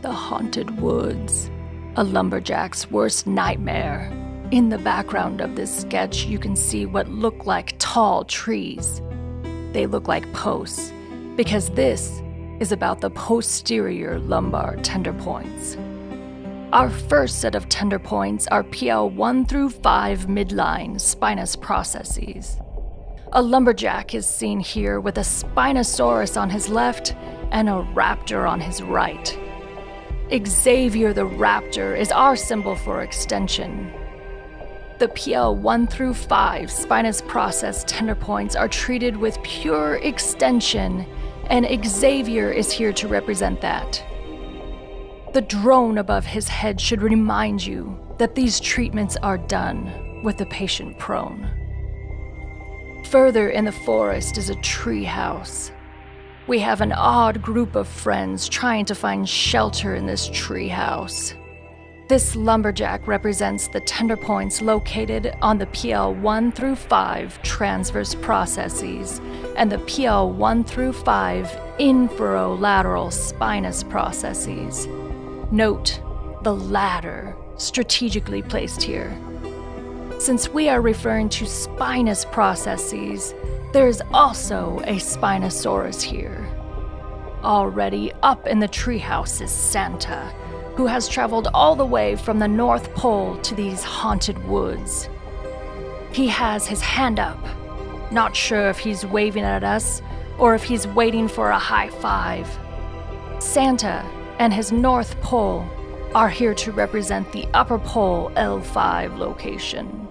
the haunted woods, a lumberjack's worst nightmare. In the background of this sketch, you can see what look like tall trees. They look like posts, because this is about the posterior lumbar tender points. Our first set of tender points are PL 1 through 5 midline spinous processes. A lumberjack is seen here with a Spinosaurus on his left and a raptor on his right. Xavier the raptor is our symbol for extension. The PL 1 through 5 spinous process tender points are treated with pure extension, and Xavier is here to represent that. The drone above his head should remind you that these treatments are done with the patient prone. Further in the forest is a tree house. We have an odd group of friends trying to find shelter in this tree house. This lumberjack represents the tender points located on the PL 1 through 5 transverse processes and the PL 1 through 5 inferolateral spinous processes. Note the latter strategically placed here. Since we are referring to spinous processes, there is also a Spinosaurus here. Already up in the treehouse is Santa, who has traveled all the way from the North Pole to these haunted woods. He has his hand up, not sure if he's waving at us or if he's waiting for a high five. Santa and his North Pole are here to represent the Upper Pole L5 location.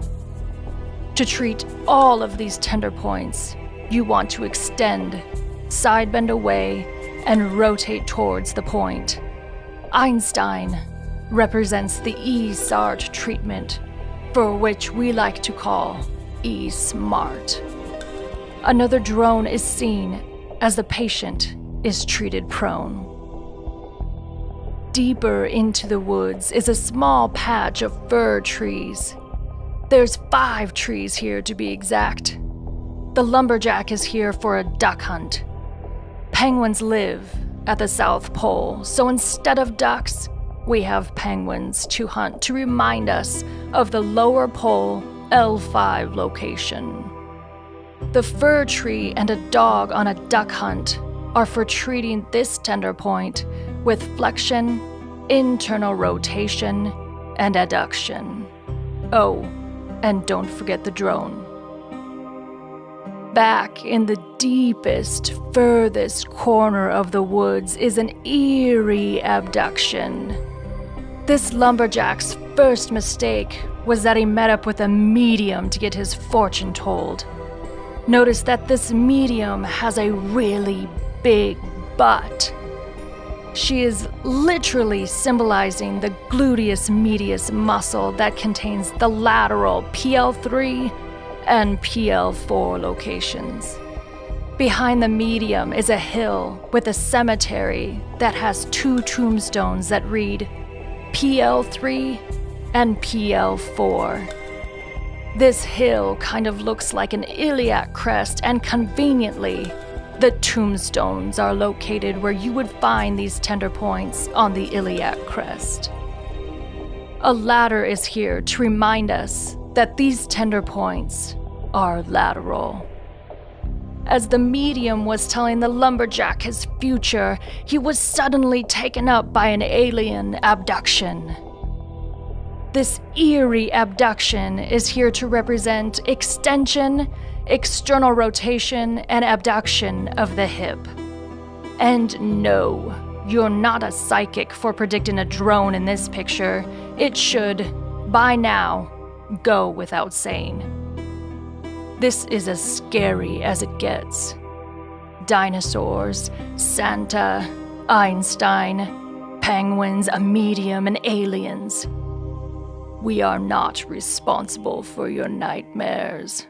To treat all of these tender points, you want to extend, side bend away, and rotate towards the point. Einstein represents the E-SART treatment, for which we like to call E-SMART. Another drone is seen as the patient is treated prone. Deeper into the woods is a small patch of fir trees. There's 5 trees here to be exact. The lumberjack is here for a duck hunt. Penguins live at the South Pole, so instead of ducks, we have penguins to hunt to remind us of the lower pole L5 location. The fir tree and a dog on a duck hunt are for treating this tender point with flexion, internal rotation, and adduction. Oh, and don't forget the drone. Back in the deepest, furthest corner of the woods is an eerie abduction. This lumberjack's first mistake was that he met up with a medium to get his fortune told. Notice that this medium has a really big butt. She is literally symbolizing the gluteus medius muscle that contains the lateral PL3 and PL4 locations. Behind the medium is a hill with a cemetery that has 2 tombstones that read PL3 and PL4. This hill kind of looks like an iliac crest, and conveniently, the tombstones are located where you would find these tender points on the iliac crest. A ladder is here to remind us that these tender points are lateral. As the medium was telling the lumberjack his future, he was suddenly taken up by an alien abduction. This eerie abduction is here to represent extension, external rotation, and abduction of the hip. And no, you're not a psychic for predicting a drone in this picture. It should, by now, go without saying. This is as scary as it gets. Dinosaurs, Santa, Einstein, penguins, a medium, and aliens. We are not responsible for your nightmares.